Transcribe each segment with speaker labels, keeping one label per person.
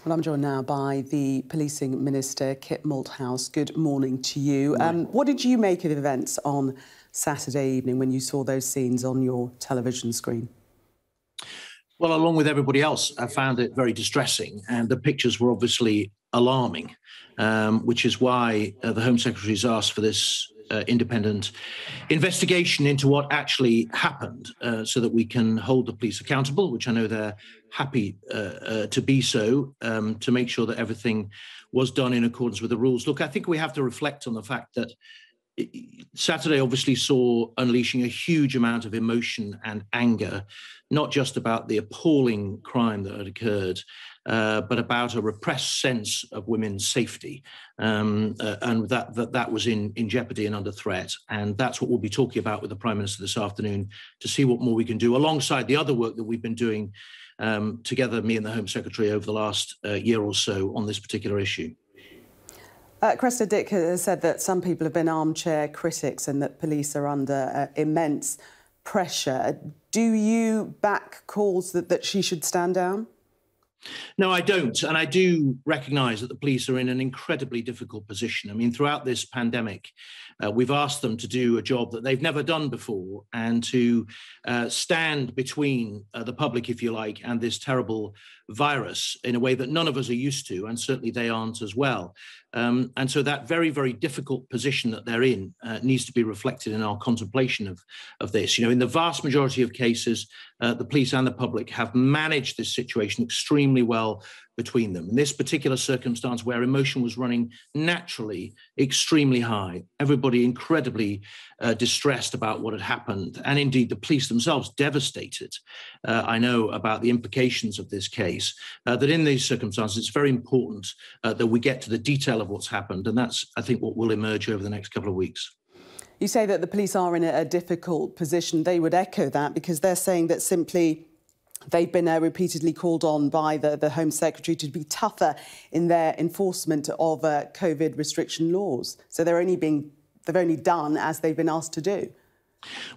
Speaker 1: Well, I'm joined now by the Policing Minister, Kit Malthouse. Good morning to you. What did you make of events on Saturday evening when you saw those scenes on your television screen?
Speaker 2: Well, along with everybody else, I found it very distressing, and the pictures were obviously alarming, which is why the Home Secretary's asked for this independent investigation into what actually happened, so that we can hold the police accountable, which I know they're happy to be so, to make sure that everything was done in accordance with the rules. Look, I think we have to reflect on the fact that Saturday obviously saw unleashing a huge amount of emotion and anger, not just about the appalling crime that had occurred, but about a repressed sense of women's safety, and that was in jeopardy and under threat. And that's what we'll be talking about with the Prime Minister this afternoon, to see what more we can do alongside the other work that we've been doing together, me and the Home Secretary, over the last year or so on this particular issue.
Speaker 1: Cressida Dick has said that some people have been armchair critics and that police are under immense pressure. Do you back calls that she should stand down?
Speaker 2: No, I don't. And I do recognise that the police are in an incredibly difficult position. I mean, throughout this pandemic, we've asked them to do a job that they've never done before, and to stand between the public, if you like, and this terrible virus in a way that none of us are used to, and certainly they aren't as well. And so that very, very difficult position that they're in needs to be reflected in our contemplation of this. You know, in the vast majority of cases, the police and the public have managed this situation extremely well between them. In this particular circumstance, where emotion was running naturally extremely high, everybody incredibly distressed about what had happened, and indeed the police themselves devastated. I know about the implications of this case, that in these circumstances it's very important that we get to the detail of what's happened, and that's, I think, what will emerge over the next couple of weeks.
Speaker 1: You say that the police are in a difficult position. They would echo that, because they're saying that simply they've been repeatedly called on by the Home Secretary to be tougher in their enforcement of COVID restriction laws. So they've only done as they've been asked to do.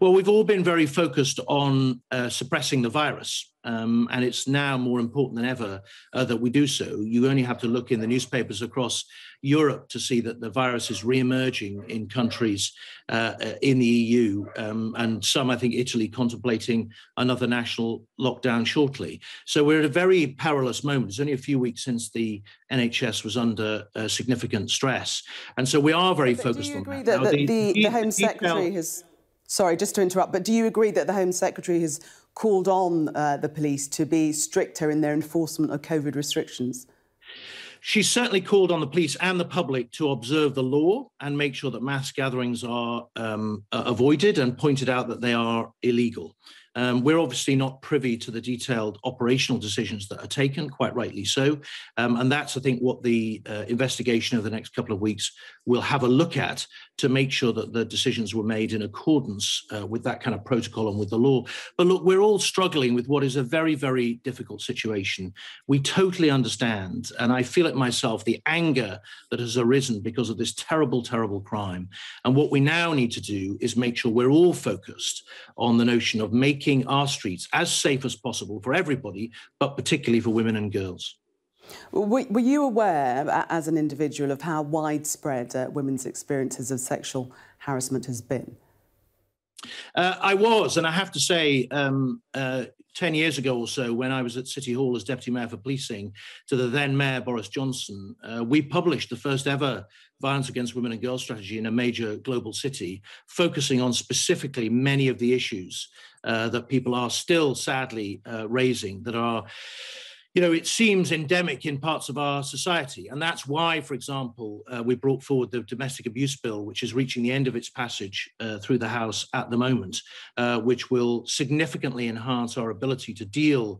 Speaker 2: Well, we've all been very focused on suppressing the virus, and it's now more important than ever that we do so. You only have to look in the newspapers across Europe to see that the virus is re-emerging in countries in the EU, and some, I think, Italy, contemplating another national lockdown shortly. So we're at a very perilous moment. It's only a few weeks since the NHS was under significant stress, and so we are very focused on that.
Speaker 1: Do you agree that the Home Secretary has... Sorry, just to interrupt, but do you agree that the Home Secretary has called on the police to be stricter in their enforcement of COVID restrictions?
Speaker 2: She's certainly called on the police and the public to observe the law and make sure that mass gatherings are avoided, and pointed out that they are illegal. We're obviously not privy to the detailed operational decisions that are taken, quite rightly so. And that's, I think, what the investigation over the next couple of weeks will have a look at, to make sure that the decisions were made in accordance with that kind of protocol and with the law. But look, we're all struggling with what is a very, very difficult situation. We totally understand, and I feel it myself, the anger that has arisen because of this terrible, terrible crime. And what we now need to do is make sure we're all focused on the notion of making our streets as safe as possible for everybody, but particularly for women and girls.
Speaker 1: Were you aware, as an individual, of how widespread women's experiences of sexual harassment has been?
Speaker 2: I was, and I have to say, 10 years ago or so, when I was at City Hall as Deputy Mayor for Policing to the then Mayor Boris Johnson, we published the first ever violence against women and girls strategy in a major global city, focusing on specifically many of the issues that people are still sadly raising, that are, you know, it seems endemic in parts of our society. And that's why, for example, we brought forward the domestic abuse bill, which is reaching the end of its passage through the House at the moment, which will significantly enhance our ability to deal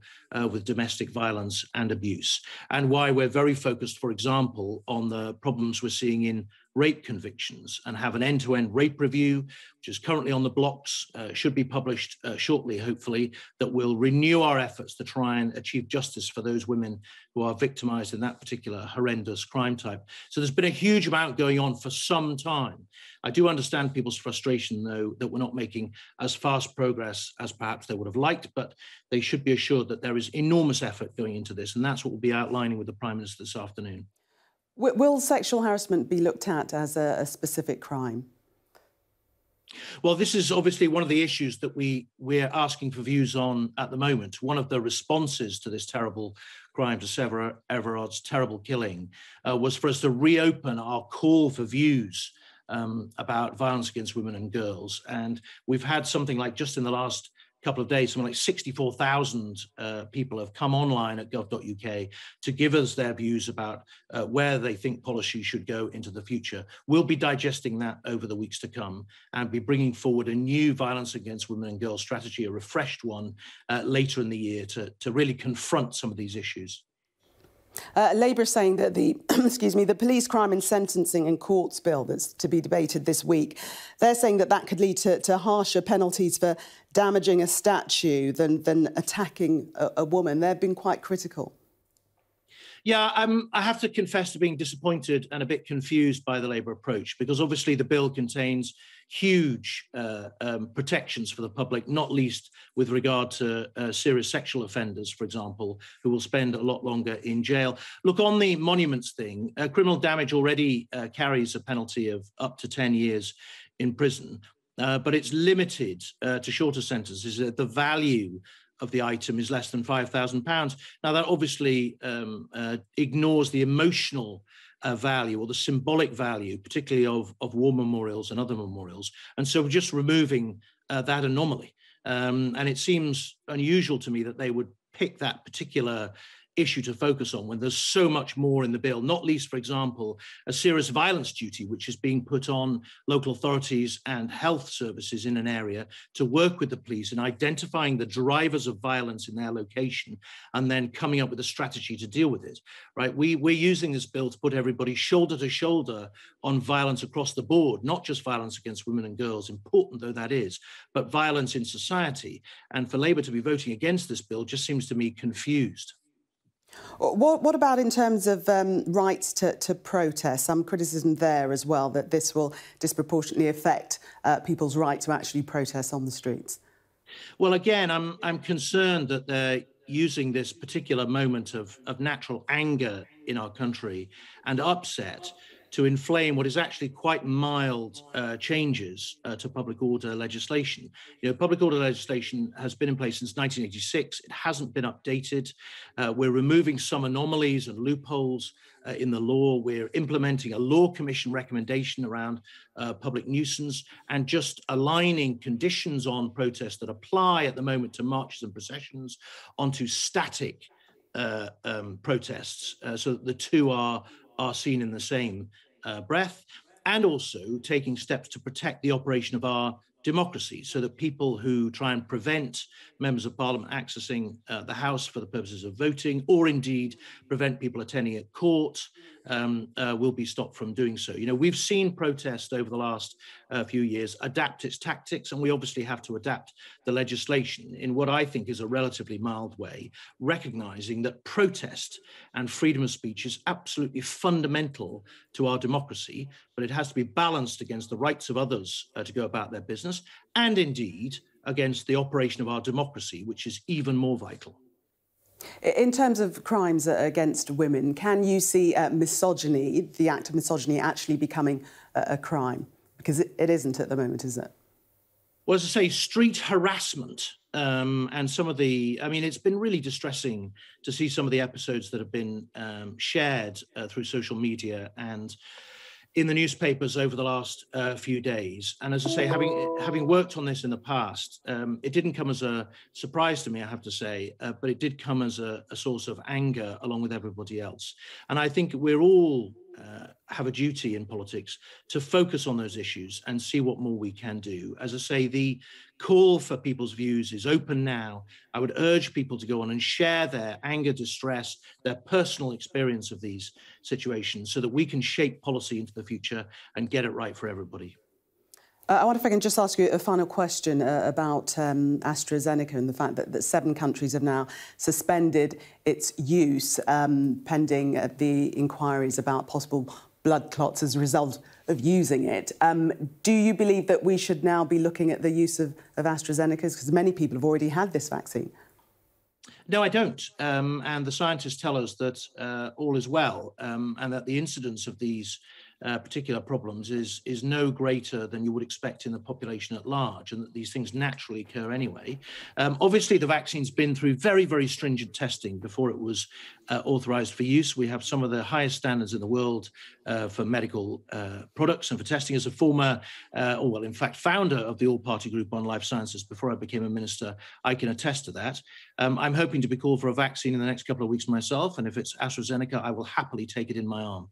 Speaker 2: with domestic violence and abuse. And why we're very focused, for example, on the problems we're seeing in rape convictions and have an end-to-end rape review, which is currently on the blocks, should be published shortly, hopefully, that will renew our efforts to try and achieve justice for those women who are victimized in that particular horrendous crime type. So there's been a huge amount going on for some time. I do understand people's frustration, though, that we're not making as fast progress as perhaps they would have liked, but they should be assured that there is enormous effort going into this, and that's what we'll be outlining with the Prime Minister this afternoon.
Speaker 1: Will sexual harassment be looked at as a specific crime?
Speaker 2: Well, this is obviously one of the issues that we're asking for views on at the moment. One of the responses to this terrible crime, to Sarah Everard's terrible killing, was for us to reopen our call for views about violence against women and girls. And we've had something like, just in the last couple of days, something like 64,000 people have come online at gov.uk to give us their views about where they think policy should go into the future. We'll be digesting that over the weeks to come and be bringing forward a new violence against women and girls strategy, a refreshed one, later in the year to really confront some of these issues.
Speaker 1: Labour saying that the the police crime and sentencing and courts bill that's to be debated this week, they're saying that that could lead to harsher penalties for damaging a statue than attacking a woman. They've been quite critical.
Speaker 2: Yeah, I have to confess to being disappointed and a bit confused by the Labour approach, because obviously the bill contains huge protections for the public, not least with regard to serious sexual offenders, for example, who will spend a lot longer in jail. Look, on the monuments thing, criminal damage already carries a penalty of up to 10 years in prison, but it's limited to shorter sentences. The value of the item is less than £5,000. Now, that obviously ignores the emotional value or the symbolic value, particularly of war memorials and other memorials. And so we're just removing that anomaly. And it seems unusual to me that they would pick that particular issue to focus on when there's so much more in the bill, not least, for example, a serious violence duty, which is being put on local authorities and health services in an area to work with the police in identifying the drivers of violence in their location and then coming up with a strategy to deal with it, right? We're using this bill to put everybody shoulder to shoulder on violence across the board, not just violence against women and girls, important though that is, but violence in society. And for Labour to be voting against this bill just seems to me confused.
Speaker 1: What about in terms of rights to protest? Some criticism there as well, that this will disproportionately affect people's right to actually protest on the streets.
Speaker 2: Well, again, I'm concerned that they're using this particular moment of natural anger in our country and upset to inflame what is actually quite mild changes to public order legislation. You know, public order legislation has been in place since 1986. It hasn't been updated. We're removing some anomalies and loopholes in the law. We're implementing a law commission recommendation around public nuisance and just aligning conditions on protests that apply at the moment to marches and processions onto static protests, so that the two are seen in the same breath, and also taking steps to protect the operation of our democracy so that people who try and prevent members of parliament accessing the House for the purposes of voting, or indeed prevent people attending at court, will be stopped from doing so. You know, we've seen protest over the last few years adapt its tactics, and we obviously have to adapt the legislation in what I think is a relatively mild way, recognizing that protest and freedom of speech is absolutely fundamental to our democracy, but it has to be balanced against the rights of others to go about their business, and indeed against the operation of our democracy, which is even more vital.
Speaker 1: In terms of crimes against women, can you see misogyny, the act of misogyny, actually becoming a crime? Because it isn't at the moment, is it?
Speaker 2: Well, as I say, street harassment and some of the, I mean, it's been really distressing to see some of the episodes that have been shared through social media and in the newspapers over the last few days. And as I say, having worked on this in the past, it didn't come as a surprise to me, I have to say, but it did come as a source of anger along with everybody else. And I think we're all have a duty in politics to focus on those issues and see what more we can do. As I say, the call for people's views is open now. I would urge people to go on and share their anger, distress, their personal experience of these situations so that we can shape policy into the future and get it right for everybody.
Speaker 1: I wonder if I can just ask you a final question about AstraZeneca and the fact that 7 countries have now suspended its use pending the inquiries about possible blood clots as a result of using it. Do you believe that we should now be looking at the use of AstraZeneca? Because many people have already had this vaccine.
Speaker 2: No, I don't. And the scientists tell us that all is well and that the incidence of these particular problems is no greater than you would expect in the population at large, and that these things naturally occur anyway. Obviously, the vaccine's been through very, very stringent testing before it was authorized for use. We have some of the highest standards in the world for medical products and for testing. As a former, in fact, founder of the All-Party Group on Life Sciences before I became a minister, I can attest to that. I'm hoping to be called for a vaccine in the next couple of weeks myself, and if it's AstraZeneca, I will happily take it in my arm.